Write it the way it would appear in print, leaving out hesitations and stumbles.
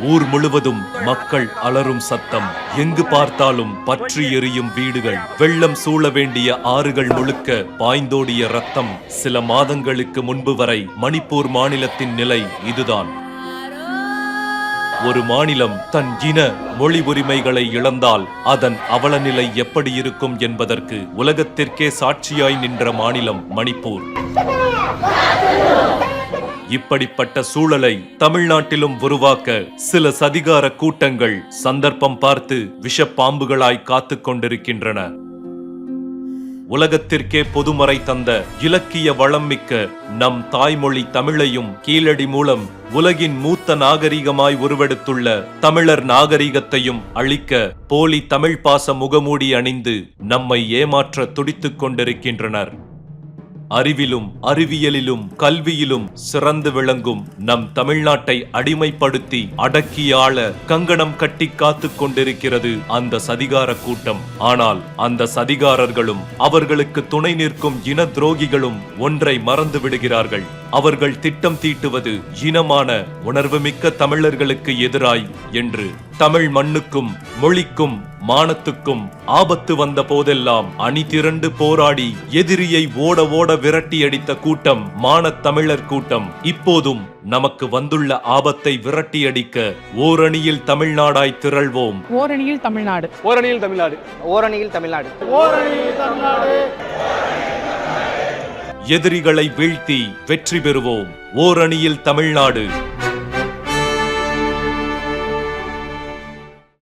ஊர் முழுவதும் மக்கள் அலறும் சத்தம். எங்கு பார்த்தாலும் பற்றி எரியும் வீடுகள், வெள்ளம் சூழ வேண்டிய ஆறுகள் முழுக்க பாய்ந்தோடிய ரத்தம். சில மாதங்களுக்கு முன்பு வரை மணிப்பூர் மாநிலத்தின் நிலை இதுதான். ஒரு மாநிலம் தன் இன மொழி உரிமைகளை இழந்தால் அதன் அவலநிலை எப்படி இருக்கும் என்பதற்கு உலகத்திற்கே சாட்சியாய் நின்ற மாநிலம் மணிப்பூர். இப்படிப்பட்ட சூழலை தமிழ்நாட்டிலும் உருவாக்க சில சதிகார கூட்டங்கள் சந்தர்ப்பம் பார்த்து விஷப்பாம்புகளாய் காத்துக் கொண்டிருக்கின்றன. உலகத்திற்கே பொதுமறை தந்த இலக்கிய வளம் மிக்க நம் தாய்மொழி தமிழையும் கீழடி மூலம் உலகின் மூத்த நாகரிகமாய் உருவெடுத்துள்ள தமிழர் நாகரிகத்தையும் அழிக்க போலி தமிழ் பாச முகமூடி அணிந்து நம்மை ஏமாற்ற துடித்துக் கொண்டிருக்கின்றனர். அறிவிலும் அறிவியலிலும் கல்வியிலும் சிறந்து விளங்கும் நம் தமிழ்நாட்டை அடிமைப்படுத்தி அடக்கியாள கங்கணம் கட்டி காத்துக் கொண்டிருக்கிறது அந்த சதிகார கூட்டம். ஆனால் அந்த சதிகாரர்களும் அவர்களுக்கு துணை நிற்கும் இன துரோகிகளும் ஒன்றை மறந்து விடுகிறார்கள். அவர்கள் திட்டம் தீட்டுவது இனமான உணர்வுமிக்க தமிழர்களுக்கு எதிராய் என்று. தமிழ் மண்ணுக்கும் மொழிக்கும் மானத்துக்கும் ஆபத்து வந்த போதெல்லாம் அணி திரண்டு போராடி எதிரியை ஓட ஓட விரட்டி அடித்த கூட்டம் மானத் தமிழர் கூட்டம். இப்போதும் நமக்கு வந்துள்ள ஆபத்தை விரட்டி அடிக்க ஓரணியில் தமிழ்நாடாய் திரள்வோம். ஓரணியில் தமிழ்நாடு, ஓரணியில் தமிழ்நாடு, ஓரணியில் தமிழ்நாடு, ஓரணியில் தமிழ்நாடு. எதிரிகளை வீழ்த்தி வெற்றி பெறுவோம். ஓரணியில் தமிழ்நாடு.